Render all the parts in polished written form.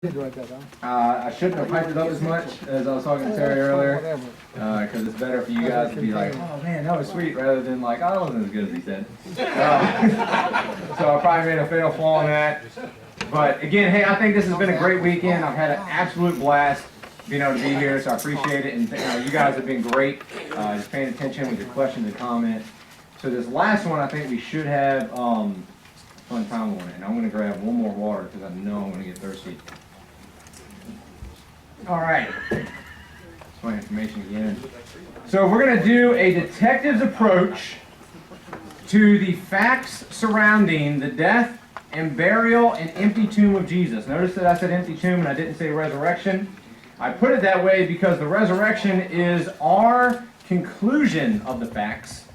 I shouldn't have hyped it up as much as I was talking to Terry earlier, because it's better for you guys to be like, oh man, that was sweet, rather than like, oh, that wasn't as good as he said. So I probably made a fatal flaw in that. But again, hey, I think this has been a great weekend. I've had an absolute blast being able to be here, so I appreciate it. And you guys have been great, just paying attention with your questions and comments. So this last one, I think we should have fun time on it. And I'm going to grab one more water because I know I'm going to get thirsty. All right. That's my information again. So we're going to do a detective's approach to the facts surrounding the death and burial and empty tomb of Jesus. Notice that I said empty tomb and I didn't say resurrection. I put it that way because the resurrection is our conclusion of the facts.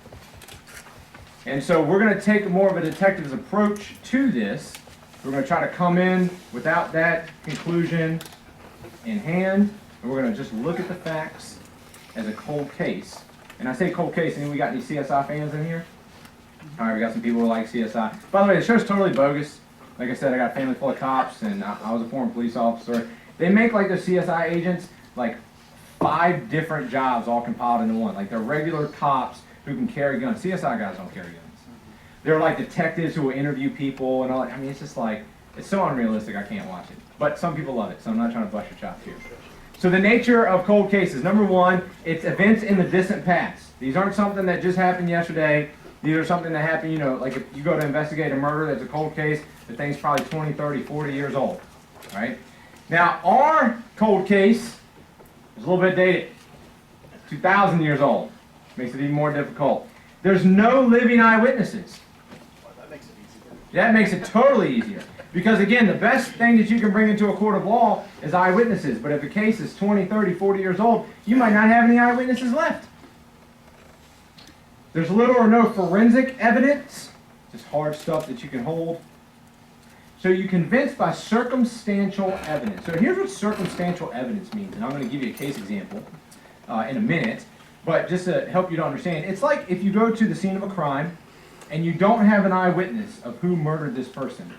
And so we're going to take more of a detective's approach to this. We're going to try to come in without that conclusion in hand, and we're going to just look at the facts as a cold case. And I say cold case, and we got any CSI fans in here? All right, we got some people who like CSI. By the way, the show's totally bogus. Like I said, I got a family full of cops, and I was a former police officer. They make like the CSI agents like 5 different jobs all compiled into one. Like they're regular cops who can carry guns. CSI guys don't carry guns. They're like detectives who will interview people and all that. I mean, it's just like, it's so unrealistic I can't watch it. But some people love it, so I'm not trying to bust your chops here. So the nature of cold cases. Number one, it's events in the distant past. These aren't something that just happened yesterday. These are something that happened, you know, like if you go to investigate a murder that's a cold case, the thing's probably 20, 30, 40 years old. Right? Now, our cold case is a little bit dated. 2,000 years old. Makes it even more difficult. There's no living eyewitnesses. That makes it easier. That makes it totally easier. Because again, the best thing that you can bring into a court of law is eyewitnesses. But if a case is 20, 30, 40 years old, you might not have any eyewitnesses left. There's little or no forensic evidence, just hard stuff that you can hold. So you convince by circumstantial evidence. So here's what circumstantial evidence means. And I'm going to give you a case example in a minute. But just to help you to understand, it's like if you go to the scene of a crime and you don't have an eyewitness of who murdered this person.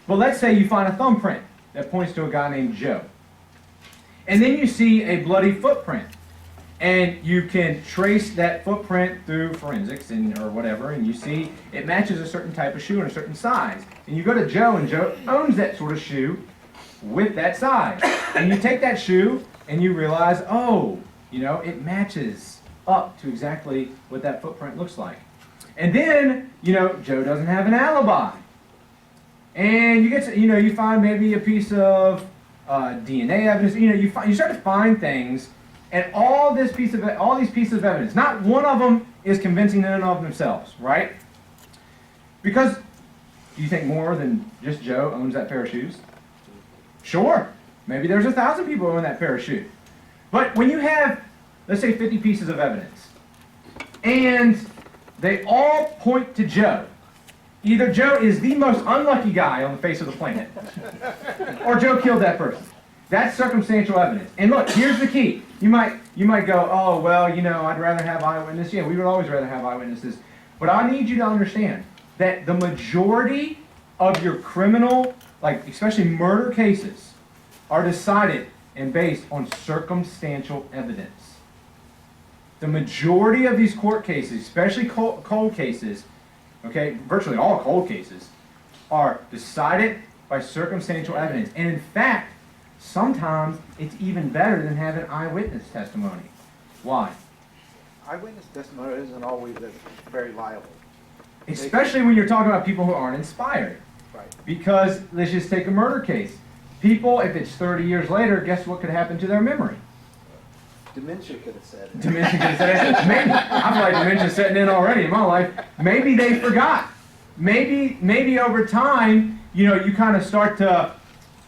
But let's say you find a thumbprint that points to a guy named Joe. And then you see a bloody footprint. And you can trace that footprint through forensics or whatever, and you see it matches a certain type of shoe and a certain size. And you go to Joe, and Joe owns that sort of shoe with that size. And you take that shoe, and you realize, oh, you know, it matches up to exactly what that footprint looks like. And then, you know, Joe doesn't have an alibi. And you get to, you find maybe a piece of DNA evidence. You start to find things, and all these pieces of evidence, not one of them is convincing in and of themselves, right? Because do you think more than just Joe owns that pair of shoes? Sure, maybe there's 1,000 people who own that pair of shoes. But when you have, let's say, 50 pieces of evidence, and they all point to Joe. Either Joe is the most unlucky guy on the face of the planet, or Joe killed that person. That's circumstantial evidence. And look, here's the key. You might go, oh, well, I'd rather have eyewitnesses. Yeah, we would always rather have eyewitnesses. But I need you to understand that the majority of your criminal, like especially murder cases, are decided and based on circumstantial evidence. The majority of these court cases, especially cold cases, okay, virtually all cold cases, are decided by circumstantial evidence. And in fact, sometimes it's even better than having eyewitness testimony. Why? Eyewitness testimony isn't always very liable. Especially when you're talking about people who aren't inspired. Right. Because let's just take a murder case. People, if it's 30 years later, guess what could happen to their memory? Dementia could have said it. Dementia could have said it. Maybe. I feel like dementia's setting in already in my life. Maybe they forgot. Maybe over time, you kind of start to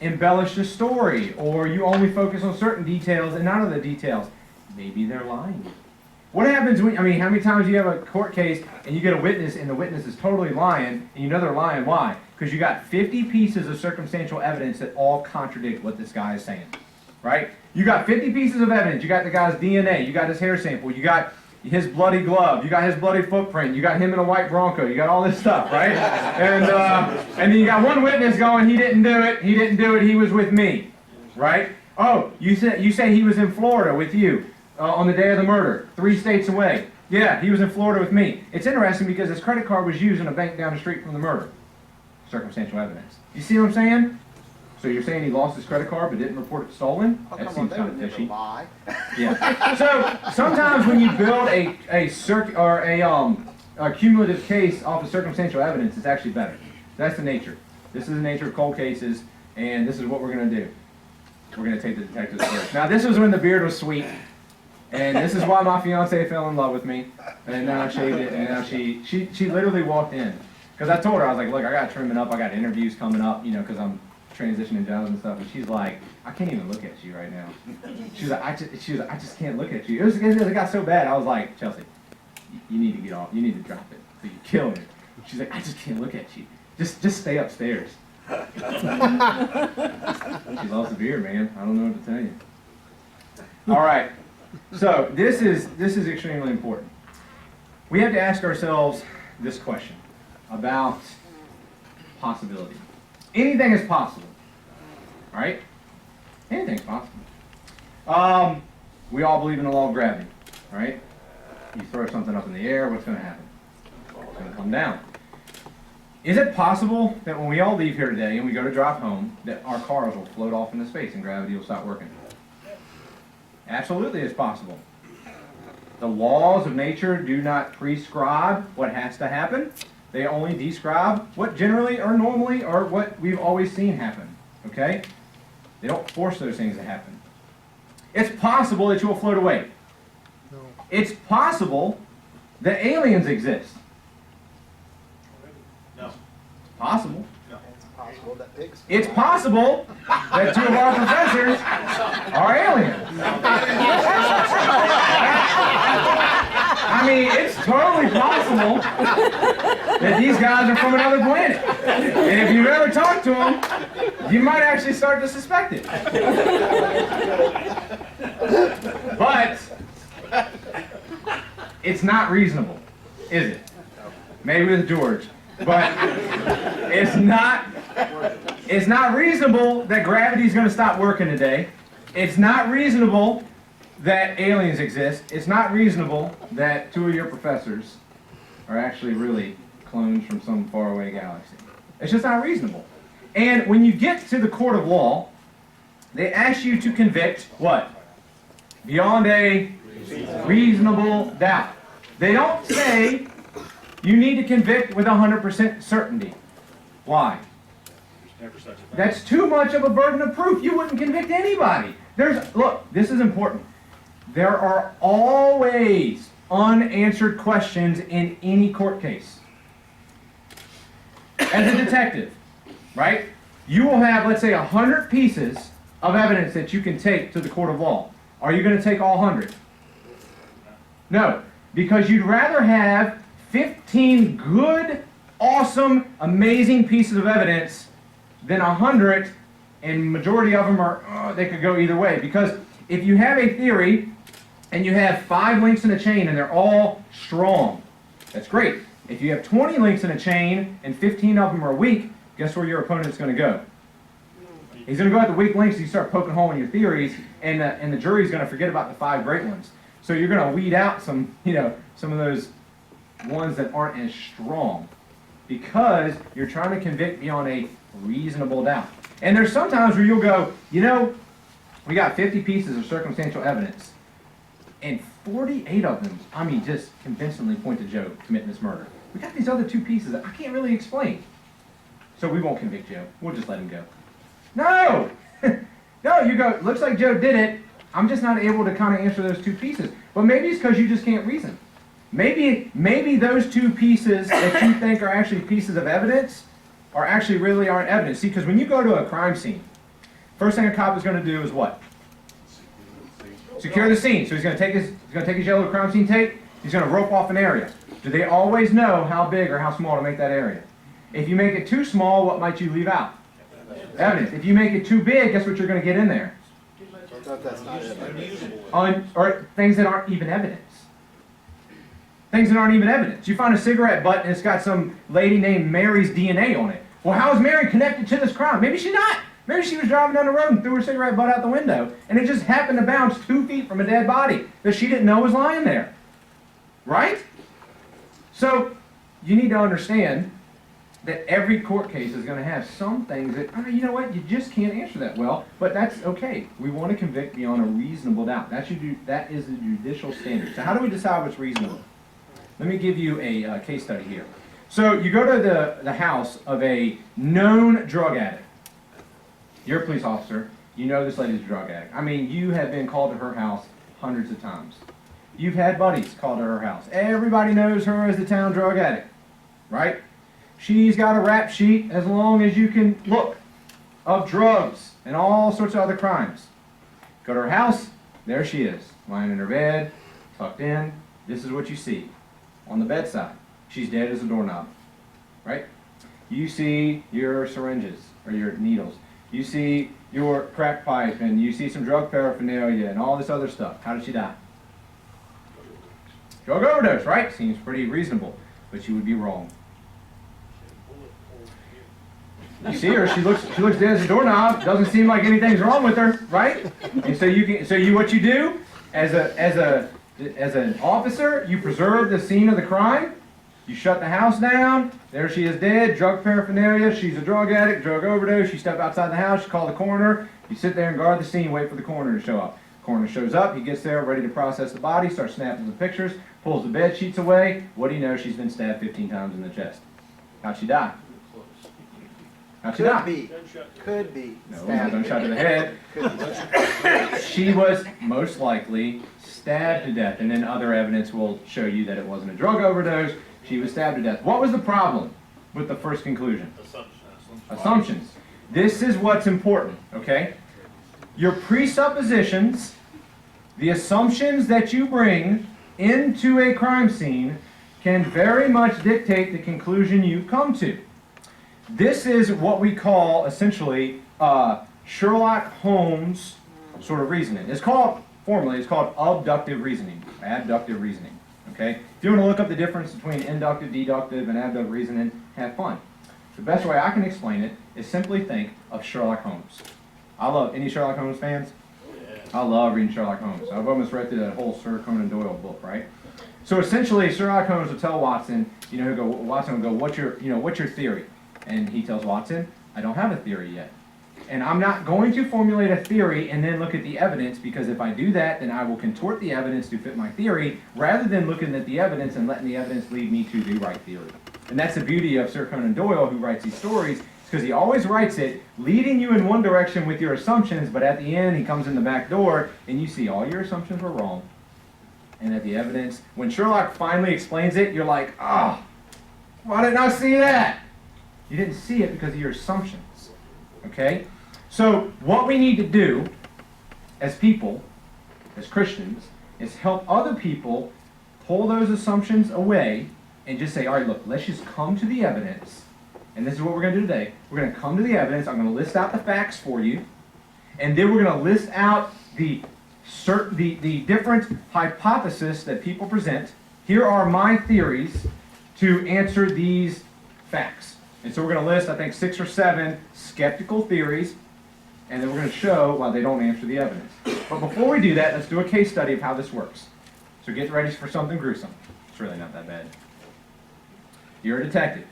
embellish the story, or you only focus on certain details and not other details. Maybe they're lying. What happens when, how many times do you have a court case and you get a witness and the witness is totally lying and you know they're lying? Why? Because you got 50 pieces of circumstantial evidence that all contradict what this guy is saying, right? You got 50 pieces of evidence. You got the guy's DNA. You got his hair sample. You got his bloody glove, you got his bloody footprint, you got him in a white Bronco, you got all this stuff, right? And then you got one witness going, he didn't do it, he was with me. right? Oh, you say he was in Florida with you on the day of the murder, 3 states away. Yeah, he was in Florida with me. It's interesting because his credit card was used in a bank down the street from the murder. Circumstantial evidence. You see what I'm saying? So you're saying he lost his credit card but didn't report it stolen? Oh, That come on, seems they kind would of never fishy. lie. Yeah. So sometimes when you build a cumulative case off of circumstantial evidence, it's actually better. That's the nature. This is the nature of cold cases, and this is what we're going to do. We're going to take the detectives first. Now, this was when the beard was sweet, and this is why my fiance fell in love with me. And now I shaved it, and now she literally walked in. Because I told her, I was like, look, I got to trim it up. I got interviews coming up, you know, because I'm transitioning jobs and stuff. And she's like, I can't even look at you right now. She was like, I just can't look at you. It got so bad. I was like, Chelsea, you need to get off. You need to drop it. So you're killing it. She's like, I just can't look at you. Just stay upstairs. She loves the beer, man. I don't know what to tell you. All right. So this is extremely important. We have to ask ourselves this question about possibility. Anything is possible. All right? Anything's possible. We all believe in the law of gravity. All right? You throw something up in the air, what's going to happen? It's going to come down. Is it possible that when we all leave here today and we go to drive home, that our cars will float off into space and gravity will stop working? Absolutely, it's possible. The laws of nature do not prescribe what has to happen. They only describe what generally or normally or what we've always seen happen. Okay? They don't force those things to happen. It's possible that you will float away. No. It's possible that aliens exist. No. It's possible. It's possible that pigs. It's possible that 2 of our professors are aliens. I mean, it's totally possible that these guys are from another planet. And if you've ever talked to them, you might actually start to suspect it. But it's not reasonable, is it? Maybe with George. But it's not reasonable that gravity is going to stop working today. It's not reasonable that aliens exist. It's not reasonable that 2 of your professors are actually really clones from some faraway galaxy. It's just not reasonable. And when you get to the court of law, they ask you to convict what? Beyond a reasonable doubt. They don't say you need to convict with 100% certainty. Why? That's too much of a burden of proof. You wouldn't convict anybody. Look, this is important. There are always unanswered questions in any court case. As a detective, right? You will have, let's say, 100 pieces of evidence that you can take to the court of law. Are you going to take all 100? No, because you'd rather have 15 good, awesome, amazing pieces of evidence than 100, and majority of them are, they could go either way. Because if you have a theory and you have 5 links in a chain and they're all strong, that's great. If you have 20 links in a chain and 15 of them are weak, guess where your opponent's going to go? He's going to go at the weak links and you start poking a hole in your theories, and the jury's going to forget about the 5 great ones. So you're going to weed out some of those ones that aren't as strong, because you're trying to convict beyond a reasonable doubt. And there's sometimes where you'll go, we got 50 pieces of circumstantial evidence, and 48 of them, just convincingly point to Joe committing this murder. We got these other 2 pieces that I can't really explain. So we won't convict Joe. We'll just let him go. No! No, you go, looks like Joe did it. I'm just not able to kind of answer those 2 pieces. But maybe it's because you just can't reason. Maybe those 2 pieces that you think are actually pieces of evidence aren't evidence. See, because when you go to a crime scene, first thing a cop is going to do is what? Secure the scene. So he's going to take his yellow crime scene tape. He's going to rope off an area. Do they always know how big or how small to make that area? If you make it too small, what might you leave out? Evidence. If you make it too big, guess what you're going to get in there? That's not it. Or things that aren't even evidence. Things that aren't even evidence. You find a cigarette butt and it's got some lady named Mary's DNA on it. Well, how is Mary connected to this crime? Maybe she's not. Maybe she was driving down the road and threw her cigarette butt out the window, and it just happened to bounce 2 feet from a dead body that she didn't know was lying there. Right? So, you need to understand that every court case is going to have some things that, you know what, you just can't answer that well, but that's okay. We want to convict beyond a reasonable doubt. That is the judicial standard. So how do we decide what's reasonable? Let me give you a case study here. So you go to the house of a known drug addict. You're a police officer. You know this lady's a drug addict. I mean, you have been called to her house hundreds of times. You've had buddies called to her house. Everybody knows her as the town drug addict, right? She's got a rap sheet as long as you can look of drugs and all sorts of other crimes. Go to her house, there she is, lying in her bed, tucked in. This is what you see on the bedside. She's dead as a doorknob, right? You see your syringes or your needles. You see your crack pipe, and you see some drug paraphernalia and all this other stuff. How did she die? Drug overdose, right? Seems pretty reasonable, but you would be wrong. You see her, she looks dead as a doorknob. Doesn't seem like anything's wrong with her, right? And what you do as an officer, you preserve the scene of the crime. You shut the house down. There she is dead, drug paraphernalia. She's a drug addict, drug overdose. You step outside the house, you call the coroner. You sit there and guard the scene, wait for the coroner to show up. Coroner shows up, he gets there, ready to process the body, starts snapping the pictures, pulls the bed sheets away. What do you know? She's been stabbed 15 times in the chest. How'd she die? How'd she die? Could be. No, gunshot to the head. She was most likely stabbed to death, and then other evidence will show you that it wasn't a drug overdose. She was stabbed to death. What was the problem with the first conclusion? Assumptions. This is what's important, okay? Your presuppositions, the assumptions that you bring into a crime scene, can very much dictate the conclusion you come to. This is what we call, essentially, Sherlock Holmes sort of reasoning. It's called abductive reasoning, abductive reasoning. Okay? If you want to look up the difference between inductive, deductive, and abductive reasoning, have fun. The best way I can explain it is simply think of Sherlock Holmes. I love, any Sherlock Holmes fans? I love reading Sherlock Holmes. I've almost read through that whole Sir Conan Doyle book, right? So essentially, Sherlock Holmes will tell Watson, Watson will go, what's your theory? And he tells Watson, I don't have a theory yet. And I'm not going to formulate a theory and then look at the evidence, because if I do that, then I will contort the evidence to fit my theory, rather than looking at the evidence and letting the evidence lead me to the right theory. And that's the beauty of Sir Conan Doyle, who writes these stories, because he always writes it leading you in one direction with your assumptions, but at the end he comes in the back door and you see all your assumptions were wrong. And that the evidence, when Sherlock finally explains it, you're like, why didn't I see that? You didn't see it because of your assumptions. Okay? So what we need to do as people, as Christians, is help other people pull those assumptions away and just say, all right, look, let's just come to the evidence. And this is what we're going to do today. We're going to come to the evidence. I'm going to list out the facts for you. And then we're going to list out the different hypotheses that people present. Here are my theories to answer these facts. And so we're going to list, I think, 6 or 7 skeptical theories. And then we're going to show why they don't answer the evidence. But before we do that, let's do a case study of how this works. So get ready for something gruesome. It's really not that bad. You're a detective.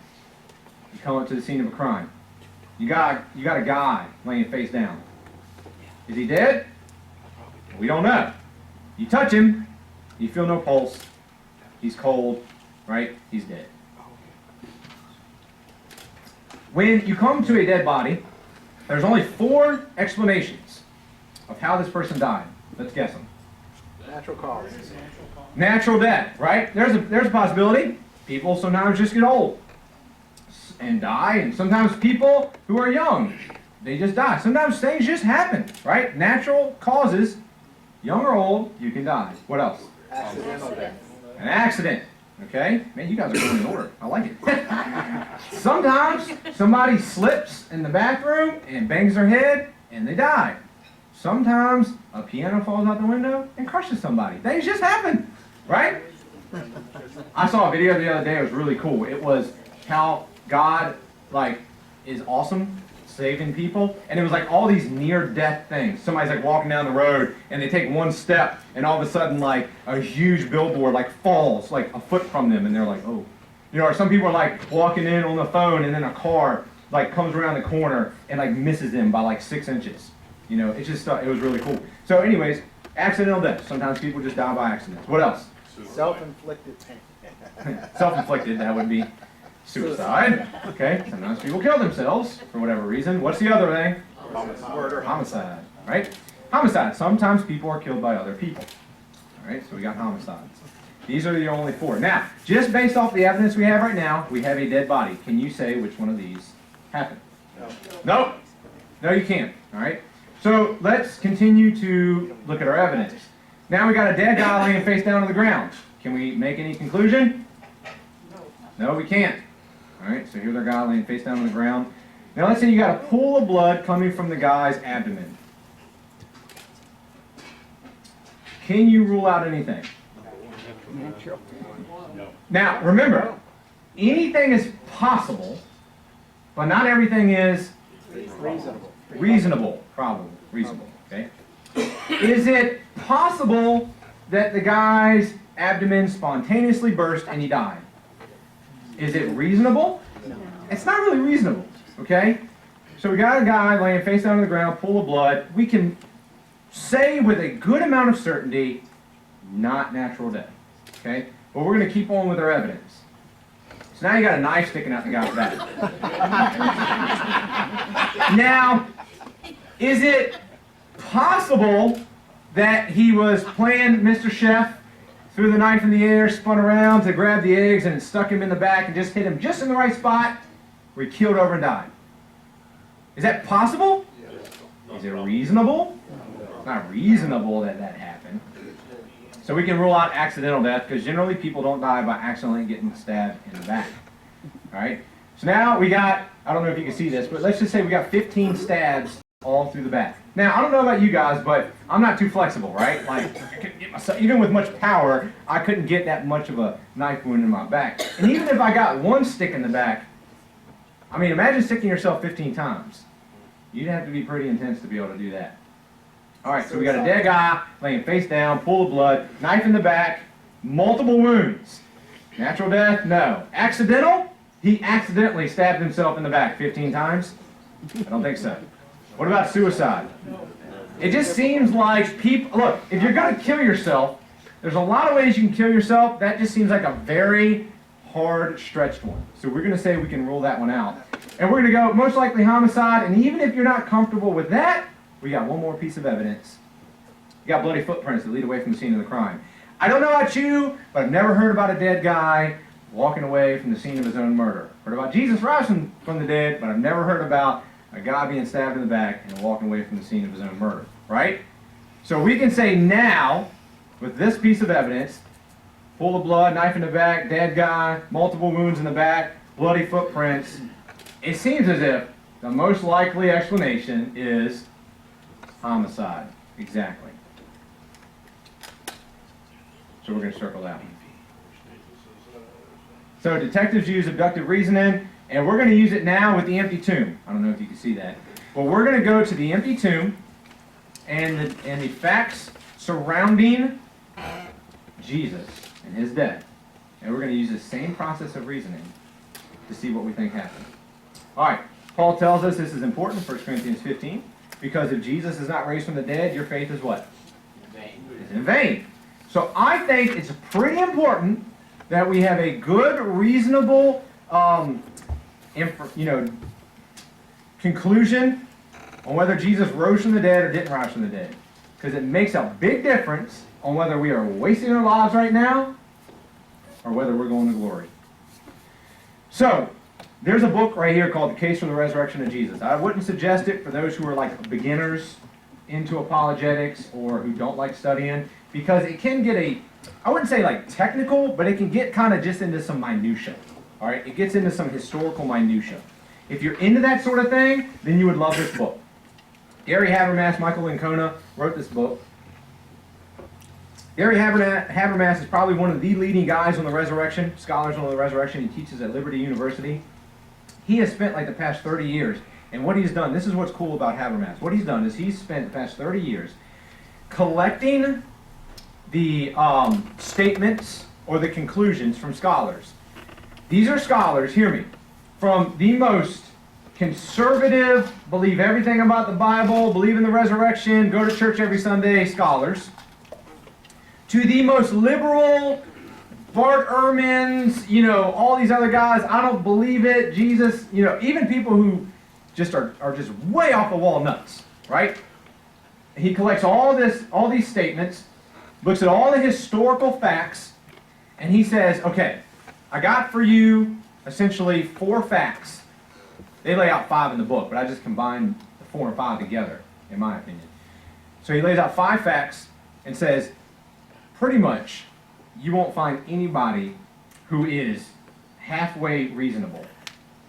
You come up to the scene of a crime. You got a guy laying face down. Is he dead? We don't know. You touch him, you feel no pulse. He's cold, right? He's dead. When you come to a dead body, there's only 4 explanations of how this person died. Let's guess them. Natural causes. Natural death, right? There's a possibility. People sometimes just get old and die, and sometimes people who are young, they just die. Sometimes things just happen, right? Natural causes, young or old, you can die. What else? Accidental death. An accident, okay? Man, you guys are going in order. I like it. Sometimes somebody slips in the bathroom and bangs their head and they die. Sometimes a piano falls out the window and crushes somebody. Things just happen, right? I saw a video the other day. It was really cool. It was how God, is awesome. saving people, and it was like all these near-death things. Somebody's like walking down the road, and they take one step, and all of a sudden, like, a huge billboard, like, falls, like, a foot from them, and they're like, oh. You know, or some people are, like, walking in on the phone, and then a car, like, comes around the corner and, like, misses them by, like, 6 inches. You know, it just, it was really cool. So anyways, accidental death. Sometimes people just die by accidents. What else? Self-inflicted pain. Self-inflicted, that would be suicide. Okay, sometimes people kill themselves for whatever reason. What's the other thing? Murder. Homicide, right? Homicide. Sometimes people are killed by other people. All right, so we got homicides. These are the only 4. Now, just based off the evidence we have right now, we have a dead body. Can you say which one of these happened? No. Nope. No, you can't. All right. So let's continue to look at our evidence. Now we got a dead guy laying face down on the ground. Can we make any conclusion? No, we can't. All right, so here's our guy laying face down on the ground. Now let's say you got a pool of blood coming from the guy's abdomen. Can you rule out anything? Now, remember, anything is possible, but not everything is reasonable. Probably reasonable, okay? Is it possible that the guy's abdomen spontaneously burst and he died? Is it reasonable? No. It's not really reasonable, okay? So we got a guy laying face down on the ground, pool of blood. We can say with a good amount of certainty, not natural death, okay? But we're going to keep on with our evidence. So now you got a knife sticking out the guy's back. Now, is it possible that he was playing Mr. Chef, threw the knife in the air, spun around to grab the eggs, and stuck him in the back and just hit him just in the right spot where he keeled over and died? Is that possible? Is it reasonable? It's not reasonable that that happened. So we can rule out accidental death, because generally people don't die by accidentally getting stabbed in the back. All right? So now we got, I don't know if you can see this, but let's just say we got 15 stabs all through the back. Now, I don't know about you guys, but I'm not too flexible, right? Like, I couldn't get myself, even with much power, I couldn't get that much of a knife wound in my back. And even if I got one stick in the back, I mean, imagine sticking yourself 15 times. You'd have to be pretty intense to be able to do that. All right, so we got a dead guy laying face down, pool of blood, knife in the back, multiple wounds. Natural death? No. Accidental? He accidentally stabbed himself in the back 15 times? I don't think so. What about suicide? It just seems like people, look, if you're going to kill yourself, there's a lot of ways you can kill yourself. That just seems like a very hard stretched one. So we're going to say we can rule that one out. And we're going to go most likely homicide, and even if you're not comfortable with that, we got one more piece of evidence. You got bloody footprints that lead away from the scene of the crime. I don't know about you, but I've never heard about a dead guy walking away from the scene of his own murder. Heard about Jesus rising from the dead, but I've never heard about a guy being stabbed in the back and walking away from the scene of his own murder, right? So we can say now, with this piece of evidence, pool of blood, knife in the back, dead guy, multiple wounds in the back, bloody footprints, it seems as if the most likely explanation is homicide. Exactly. So we're going to circle that one. So detectives use abductive reasoning, and we're going to use it now with the empty tomb. I don't know if you can see that. But we're going to go to the empty tomb and the facts surrounding Jesus and his death. And we're going to use the same process of reasoning to see what we think happened. All right. Paul tells us this is important, 1 Corinthians 15, because if Jesus is not raised from the dead, your faith is what? In vain. It's in vain. So I think it's pretty important that we have a good, reasonable, conclusion on whether Jesus rose from the dead or didn't rise from the dead. Because it makes a big difference on whether we are wasting our lives right now or whether we're going to glory. So, there's a book right here called The Case for the Resurrection of Jesus. I wouldn't suggest it for those who are like beginners into apologetics or who don't like studying, because it can get I wouldn't say like technical, but it can get kind of just into some minutia. All right, it gets into some historical minutia. If you're into that sort of thing, then you would love this book. Gary Habermas, Michael Lincona wrote this book. Gary Habermas is probably one of the leading guys on the resurrection, scholars on the resurrection. He teaches at Liberty University. He has spent like the past 30 years And what he's done, this is what's cool about Habermas. What he's done is he's spent the past 30 years collecting the statements or the conclusions from scholars. These are scholars, hear me, from the most conservative, believe everything about the Bible, believe in the resurrection, go to church every Sunday scholars, to the most liberal, Bart Ehrman's, all these other guys, I don't believe it, Jesus, even people who just are just way off the wall nuts, right? He collects all these statements, looks at all the historical facts, and he says, okay, I got for you essentially 4 facts. They lay out 5 in the book, but I just combined the 4 and 5 together, in my opinion. So he lays out 5 facts and says, pretty much, you won't find anybody who is halfway reasonable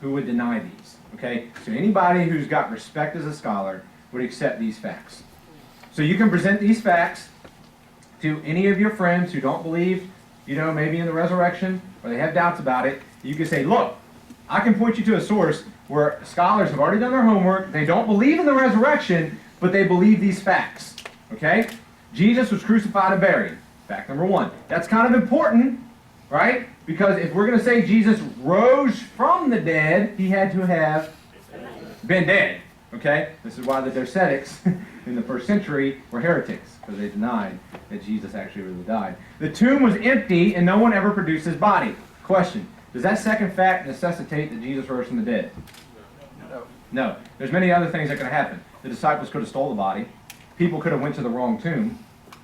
who would deny these. Okay? So anybody who's got respect as a scholar would accept these facts. So you can present these facts to any of your friends who don't believe, maybe in the resurrection, or they have doubts about it. You can say, look, I can point you to a source where scholars have already done their homework, they don't believe in the resurrection, but they believe these facts. Okay? Jesus was crucified and buried. Fact number 1. That's kind of important, right? Because if we're going to say Jesus rose from the dead, he had to have been dead. Okay? This is why the Docetics in the first century were heretics, because they denied that Jesus actually really died. The tomb was empty and no one ever produced his body. Question: does that second fact necessitate that Jesus rose from the dead? No. No. There's many other things that could have happened. The disciples could have stole the body. People could have went to the wrong tomb.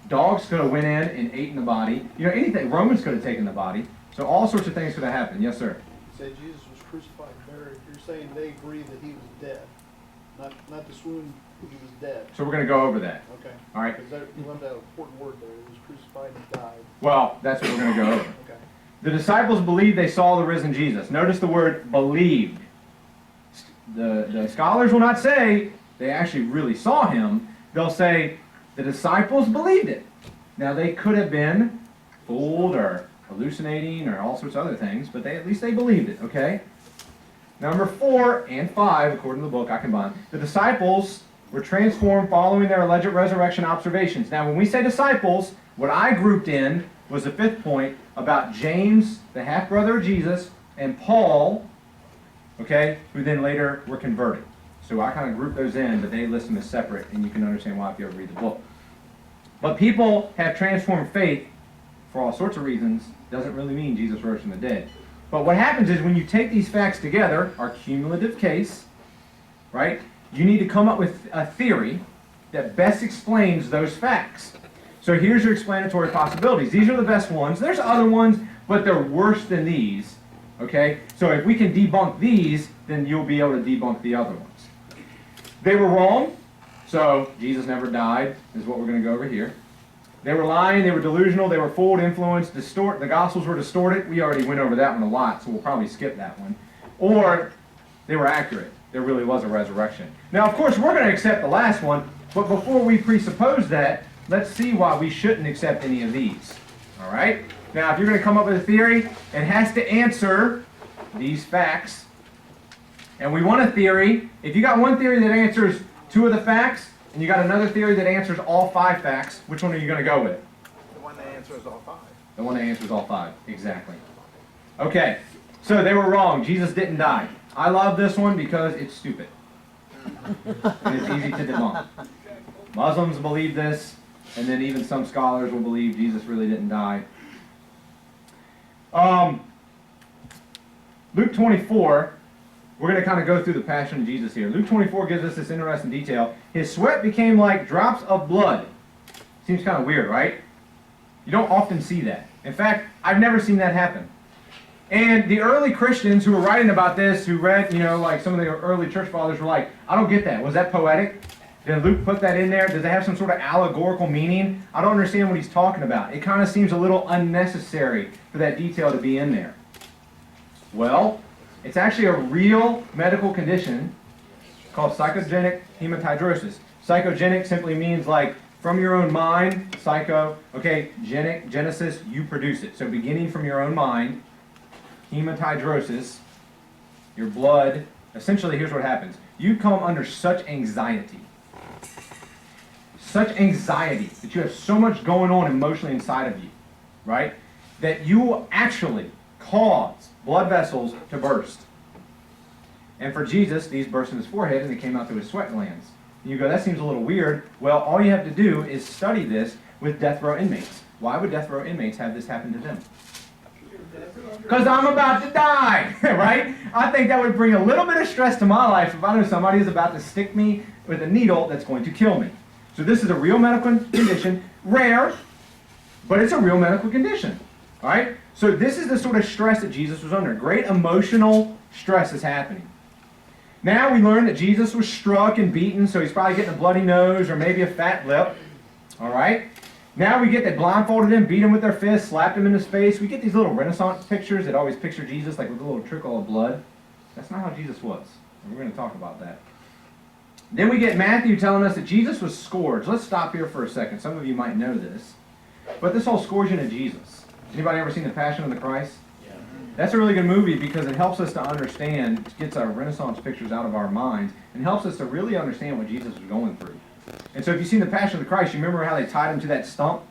Dogs could have went in and eaten the body. Anything. Romans could have taken the body. So all sorts of things could have happened. Yes, sir? You say Jesus was crucified and buried. You're saying they agree that he was dead, not the swoon. He was dead. So we're going to go over that. Okay. All right. Because you left out an important word there. He was crucified and died. Well, that's what we're going to go over. Okay. The disciples believed they saw the risen Jesus. Notice the word believed. The scholars will not say they actually really saw him. They'll say the disciples believed it. Now, they could have been fooled or hallucinating or all sorts of other things, but at least they believed it, okay? Number 4 and 5, according to the book I combined, the disciples were transformed following their alleged resurrection observations. Now, when we say disciples, what I grouped in was the 5th point about James, the half-brother of Jesus, and Paul, okay, who then later were converted. So I kind of grouped those in, but they list them as separate, and you can understand why if you ever read the book. But people have transformed faith for all sorts of reasons. Doesn't really mean Jesus rose from the dead. But what happens is when you take these facts together, our cumulative case, right, you need to come up with a theory that best explains those facts. So here's your explanatory possibilities. These are the best ones. There's other ones, but they're worse than these. Okay? So if we can debunk these, then you'll be able to debunk the other ones. They were wrong, so Jesus never died, is what we're going to go over here. They were lying, they were delusional, they were fooled, influenced, the Gospels were distorted. We already went over that one a lot, so we'll probably skip that one. Or they were accurate. There really was a resurrection. Now, of course, we're going to accept the last one, but before we presuppose that, let's see why we shouldn't accept any of these. All right? Now, if you're going to come up with a theory, it has to answer these facts. And we want a theory. If you got one theory that answers 2 of the facts, and you got another theory that answers all 5 facts, which one are you going to go with? The one that answers all 5. The one that answers all 5, exactly. Okay, so they were wrong. Jesus didn't die. I love this one because it's stupid. And it's easy to debunk. Muslims believe this, and then even some scholars will believe Jesus really didn't die. Luke 24, we're going to kind of go through the passion of Jesus here. Luke 24 gives us this interesting detail. His sweat became like drops of blood. Seems kind of weird, right? You don't often see that. In fact, I've never seen that happen. And the early Christians who were writing about this, who read, like some of the early church fathers were like, I don't get that. Was that poetic? Did Luke put that in there? Does it have some sort of allegorical meaning? I don't understand what he's talking about. It kind of seems a little unnecessary for that detail to be in there. Well, it's actually a real medical condition called psychogenic hematidrosis. Psychogenic simply means like from your own mind, psycho, okay, genic, genesis, you produce it. So beginning from your own mind, hematidrosis, your blood, essentially here's what happens. you come under such anxiety. Such anxiety that you have so much going on emotionally inside of you, right? That you will actually cause blood vessels to burst. And for Jesus, these burst in his forehead and they came out through his sweat glands. And you go, that seems a little weird. Well, all you have to do is study this with death row inmates. Why would death row inmates have this happen to them? Because I'm about to die, right? I think that would bring a little bit of stress to my life if I know somebody is about to stick me with a needle that's going to kill me. So this is a real medical condition, rare, but it's a real medical condition, all right? So this is the sort of stress that Jesus was under. Great emotional stress is happening. Now we learn that Jesus was struck and beaten, so he's probably getting a bloody nose or maybe a fat lip, all right? Now we get that blindfolded him, beat him with their fists, slapped him in his face. We get these little Renaissance pictures that always picture Jesus like with a little trickle of blood. That's not how Jesus was. And we're going to talk about that. Then we get Matthew telling us that Jesus was scourged. Let's stop here for a second. Some of you might know this. But this whole scourging of Jesus. Anybody ever seen The Passion of the Christ? Yeah. That's a really good movie because it helps us to understand, gets our Renaissance pictures out of our minds, and helps us to really understand what Jesus was going through. And so if you've seen The Passion of the Christ, you remember how they tied him to that stump,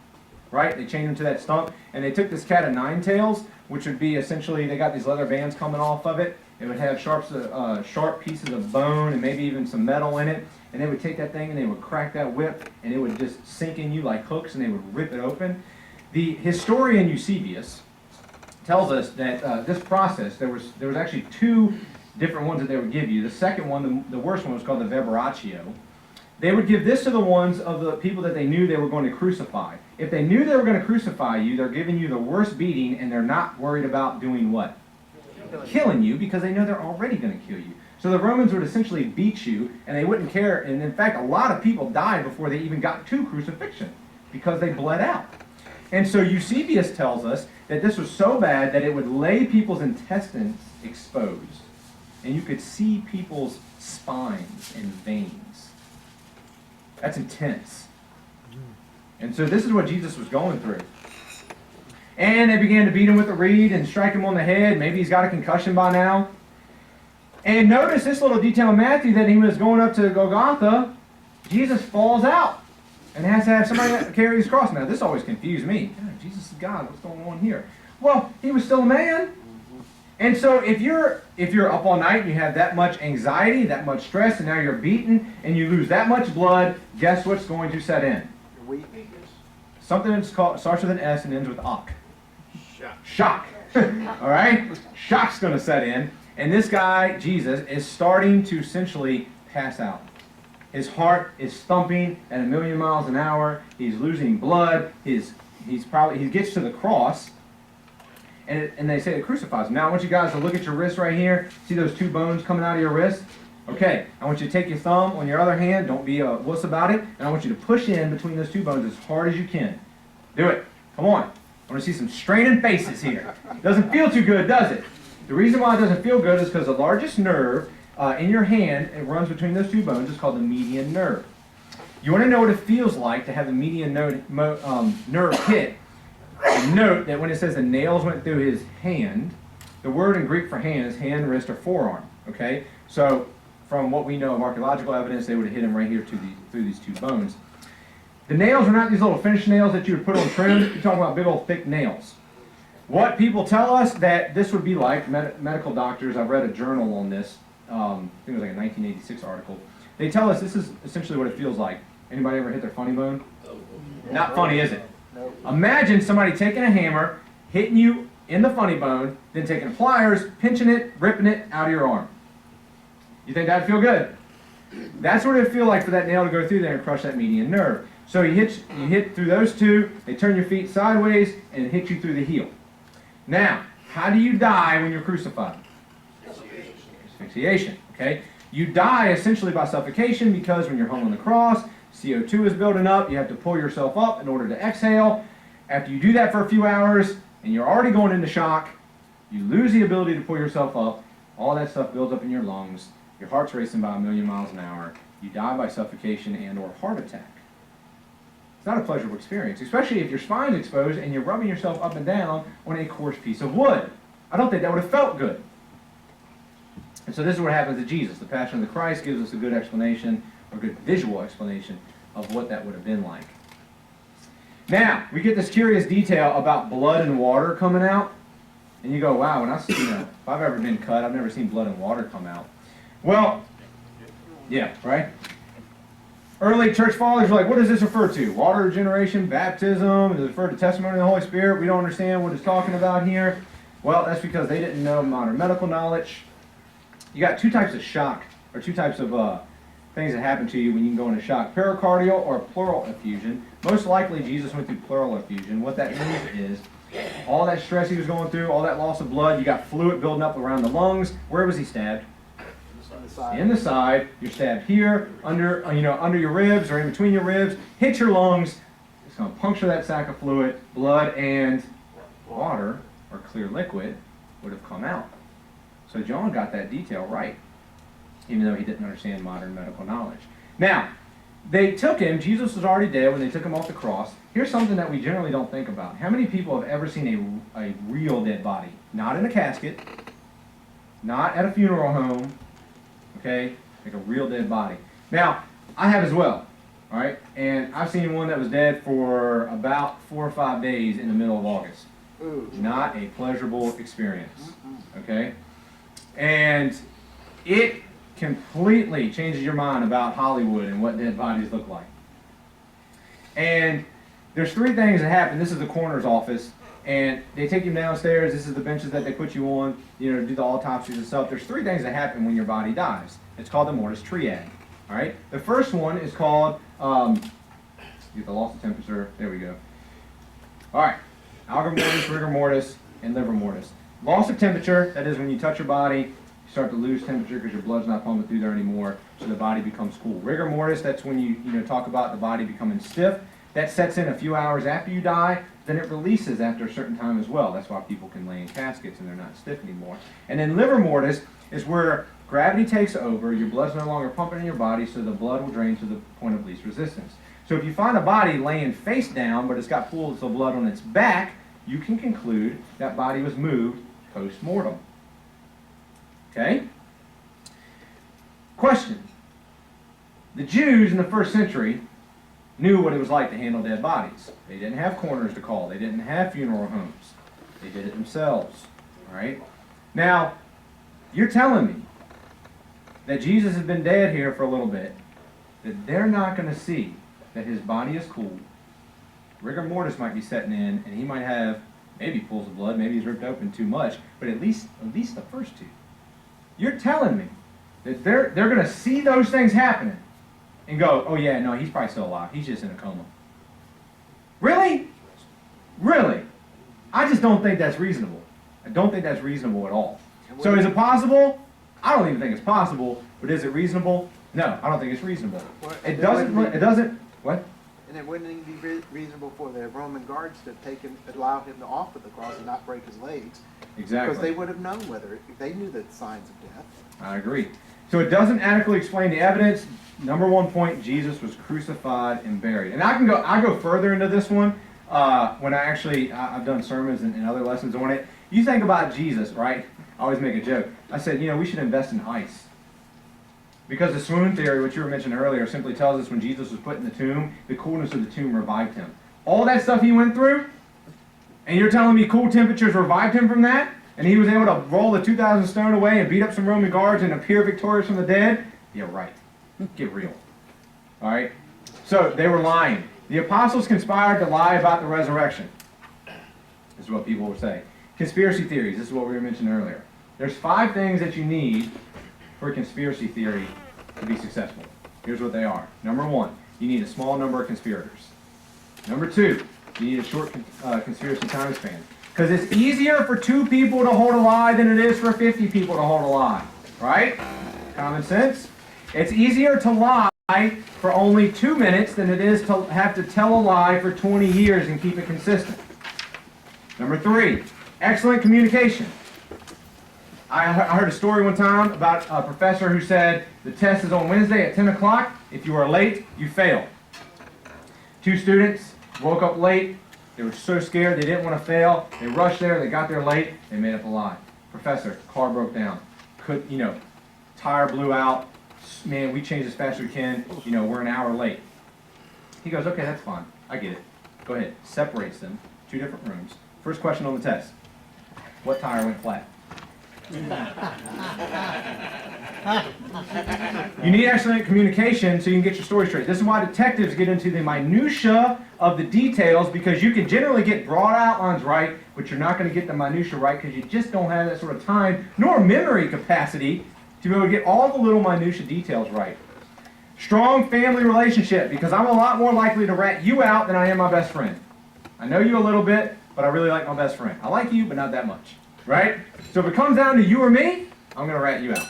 right? They chained him to that stump, and they took this cat of nine tails, which would be essentially, they got these leather bands coming off of it. It would have sharp pieces of bone and maybe even some metal in it. And they would take that thing and they would crack that whip, and it would just sink in you like hooks, and they would rip it open. The historian Eusebius tells us that this process, there was actually two different ones that they would give you. The second one, the worst one, was called the veberatio. They would give this to the ones of the people that they knew they were going to crucify. If they knew they were going to crucify you, they're giving you the worst beating, and they're not worried about doing what? Killing you, because they know they're already going to kill you. So the Romans would essentially beat you, and they wouldn't care. And in fact, a lot of people died before they even got to crucifixion because they bled out. And so Eusebius tells us that this was so bad that it would lay people's intestines exposed, and you could see people's spines and veins. That's intense. And so this is what Jesus was going through. And they began to beat him with a reed and strike him on the head. Maybe he's got a concussion by now. And notice this little detail in Matthew, that he was going up to Golgotha, Jesus falls out and has to have somebody carry his cross. Now, this always confused me. God, Jesus is God. What's going on here? Well, he was still a man. And so if you're up all night and you have that much anxiety, that much stress, and now you're beaten and you lose that much blood, guess what's going to set in? Weakness. Something that's starts with an S and ends with "ok." Shock. All right? Shock's going to set in. And this guy, Jesus, is starting to essentially pass out. His heart is thumping at 1,000,000 miles an hour. He's losing blood. He gets to the cross, and they say it crucifies him. Now I want you guys to look at your wrist right here. See those two bones coming out of your wrist? Okay, I want you to take your thumb on your other hand. Don't be a wuss about it. And I want you to push in between those two bones as hard as you can. Do it. Come on. I want to see some straining faces here. Doesn't feel too good, does it? The reason why it doesn't feel good is because the largest nerve in your hand, it runs between those two bones, is called the median nerve. You want to know what it feels like to have the median nerve hit. Note that when it says the nails went through his hand, the word in Greek for hand is hand, wrist, or forearm. Okay? So from what we know of archaeological evidence, they would have hit him right here through these two bones. The nails are not these little finish nails that you would put on trim. You're talking about big old thick nails. What people tell us that this would be like, medical doctors, I've read a journal on this, I think it was like a 1986 article. They tell us this is essentially what it feels like. Anybody ever hit their funny bone? Not funny, is it? No. Imagine somebody taking a hammer, hitting you in the funny bone, then taking pliers, pinching it, ripping it out of your arm. You think that'd feel good? That's what it'd feel like for that nail to go through there and crush that median nerve. So you hit through those two, they turn your feet sideways, and it hits you through the heel. Now, how do you die when you're crucified? Asphyxiation. Okay? You die essentially by suffocation because when you're hung on the cross, CO2 is building up, you have to pull yourself up in order to exhale. After you do that for a few hours, and you're already going into shock, you lose the ability to pull yourself up, all that stuff builds up in your lungs, your heart's racing by 1,000,000 miles an hour, you die by suffocation and or heart attack. It's not a pleasurable experience, especially if your spine's exposed and you're rubbing yourself up and down on a coarse piece of wood. I don't think that would have felt good. And so this is what happens to Jesus. The Passion of the Christ gives us a good explanation, or good visual explanation, of what that would have been like. Now, we get this curious detail about blood and water coming out. And you go, wow, when if I've ever been cut, I've never seen blood and water come out. Well, yeah, right? Early church fathers were like, what does this refer to? Water regeneration, baptism, does it refer to testimony of the Holy Spirit? We don't understand what it's talking about here. Well, that's because they didn't know modern medical knowledge. You got two types of shock, or two types of things that happen to you when you go into shock. Pericardial or pleural effusion. Most likely Jesus went through pleural effusion. What that means is all that stress he was going through, all that loss of blood, you got fluid building up around the lungs. Where was he stabbed? In the side. You're stabbed here, under your ribs or in between your ribs. Hit your lungs. It's going to puncture that sac of fluid. Blood and water, or clear liquid, would have come out. So John got that detail right, even though he didn't understand modern medical knowledge. Now, they took him. Jesus was already dead when they took him off the cross. Here's something that we generally don't think about. How many people have ever seen a real dead body? Not in a casket, not at a funeral home, okay? Like a real dead body. Now, I have as well, all right? And I've seen one that was dead for about 4 or 5 days in the middle of August. Ooh. Not a pleasurable experience, okay? And it completely changes your mind about Hollywood and what dead bodies look like. And there's 3 things that happen. This is the coroner's office, and they take you downstairs. This is the benches that they put you on, to do the autopsies and stuff. There's 3 things that happen when your body dies. It's called the mortis triad. All right. The first one is called get the loss of temperature. There we go. All right. Algor mortis, rigor mortis, and liver mortis. Loss of temperature. That is when you touch your body, you start to lose temperature because your blood's not pumping through there anymore, so the body becomes cool. Rigor mortis. That's when you talk about the body becoming stiff. That sets in a few hours after you die, then it releases after a certain time as well. That's why people can lay in caskets and they're not stiff anymore. And then liver mortis is where gravity takes over, your blood's no longer pumping in your body, so the blood will drain to the point of least resistance. So if you find a body laying face down, but it's got pools of blood on its back, you can conclude that body was moved post-mortem. Okay? Question. The Jews in the first century knew what it was like to handle dead bodies. They didn't have coroners to call. They didn't have funeral homes. They did it themselves. All right? Now, you're telling me that Jesus has been dead here for a little bit, that they're not going to see that his body is cool. Rigor mortis might be setting in, and he might have maybe pools of blood, maybe he's ripped open too much, but at least the first 2. You're telling me that they're going to see those things happening and go, oh yeah, no, he's probably still alive. He's just in a coma. Really? Really? I just don't think that's reasonable. I don't think that's reasonable at all. So is it possible? I don't even think it's possible, but is it reasonable? No, I don't think it's reasonable. It doesn't, what? And it wouldn't even be reasonable for the Roman guards to allow him to off of the cross and not break his legs. Exactly. Because they would have known they knew the signs of death. I agree. So it doesn't adequately explain the evidence. Number 1 point, Jesus was crucified and buried. And I go further into this one when I've done sermons and other lessons on it. You think about Jesus, right? I always make a joke. I said, we should invest in ice. Because the swoon theory, which you were mentioning earlier, simply tells us when Jesus was put in the tomb, the coolness of the tomb revived him. All that stuff he went through, and you're telling me cool temperatures revived him from that? And he was able to roll the 2,000 stone away and beat up some Roman guards and appear victorious from the dead? Yeah, right. Get real. All right? So they were lying. The apostles conspired to lie about the resurrection. This is what people will say. Conspiracy theories. This is what we were mentioning earlier. There's 5 things that you need for a conspiracy theory to be successful. Here's what they are. Number 1, you need a small number of conspirators. Number 2, you need a short conspiracy time span. Because it's easier for 2 people to hold a lie than it is for 50 people to hold a lie. Right? Common sense? It's easier to lie for only 2 minutes than it is to have to tell a lie for 20 years and keep it consistent. Number 3, excellent communication. I heard a story one time about a professor who said the test is on Wednesday at 10 o'clock. If you are late, you fail. 2 students woke up late. They were so scared they didn't want to fail. They rushed there. They got there late. They made up a lie. Professor, car broke down. tire blew out, man, we changed as fast as we can, you know, we're an hour late. He goes, okay, that's fine, I get it. Go ahead, separates them, 2 different rooms. First question on the test, what tire went flat? You need excellent communication so you can get your story straight. This is why detectives get into the minutia of the details, because you can generally get broad outlines right, but you're not going to get the minutia right because you just don't have that sort of time nor memory capacity to be able to get all the little minutia details right. Strong family relationship, because I'm a lot more likely to rat you out than I am my best friend. I know you a little bit, but I really like my best friend. I like you, but not that much, right? So if it comes down to you or me, I'm going to rat you out.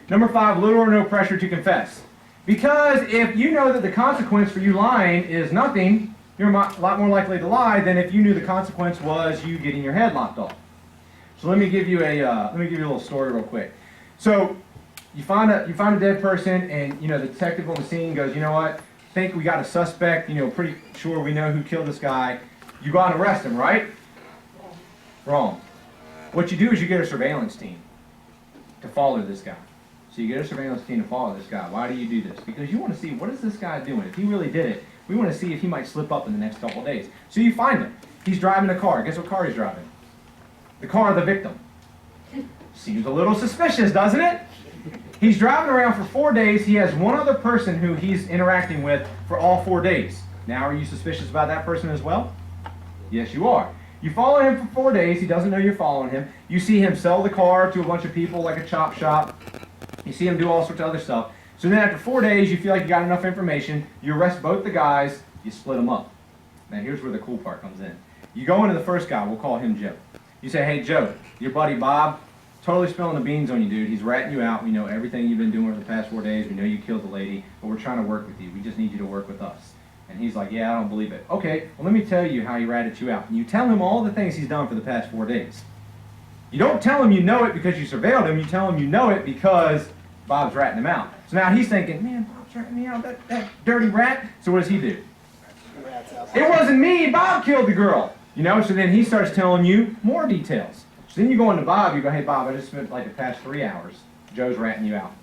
Number 5, little or no pressure to confess. Because if you know that the consequence for you lying is nothing, you're a lot more likely to lie than if you knew the consequence was you getting your head lopped off. So let me give you a little story real quick. So you find a dead person, and you know the detective on the scene goes, you know what? Think we got a suspect. You know, pretty sure we know who killed this guy. You go out and arrest him, right? Wrong. What you do is you get a surveillance team to follow this guy. So you get a surveillance team to follow this guy. Why do you do this? Because you want to see, what is this guy doing? If he really did it, we want to see if he might slip up in the next couple of days. So you find him. He's driving a car. Guess what car he's driving? The car of the victim. Seems a little suspicious, doesn't it? He's driving around for 4 days. He has one other person who he's interacting with for all 4 days. Now, are you suspicious about that person as well? Yes, you are. You follow him for 4 days. He doesn't know you're following him. You see him sell the car to a bunch of people like a chop shop. You see him do all sorts of other stuff. So then after 4 days, you feel like you got enough information. You arrest both the guys. You split them up. Now here's where the cool part comes in. You go into the first guy. We'll call him Joe. You say, hey, Joe, your buddy Bob, totally spilling the beans on you, dude. He's ratting you out. We know everything you've been doing for the past 4 days. We know you killed the lady, but we're trying to work with you. We just need you to work with us. And he's like, yeah, I don't believe it. Okay, well, let me tell you how he ratted you out. And you tell him all the things he's done for the past 4 days. You don't tell him you know it because you surveilled him. You tell him you know it because Bob's ratting him out. So now he's thinking, man, Bob's ratting me out, that dirty rat. So what does he do? It wasn't me. Bob killed the girl. You know, so then he starts telling you more details. So then you go into Bob, you go, hey, Bob, I just spent like the past 3 hours. Joe's ratting you out.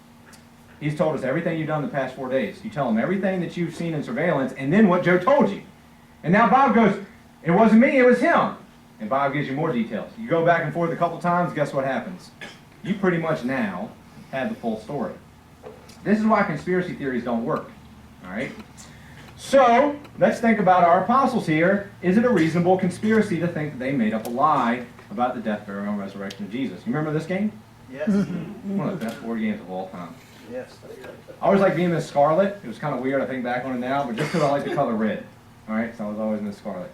He's told us everything you've done the past 4 days. You tell him everything that you've seen in surveillance, and then what Joe told you. And now Bob goes, it wasn't me, it was him. And Bob gives you more details. You go back and forth a couple times, guess what happens? You pretty much now have the full story. This is why conspiracy theories don't work. All right? So, let's think about our apostles here. Is it a reasonable conspiracy to think that they made up a lie about the death, burial, and resurrection of Jesus? You remember this game? Yes. One of the best board games of all time. Yes. I always like being Miss Scarlet. It was kind of weird, I think, back on it now, but just because I like the color red. All right, so I was always Miss Scarlet.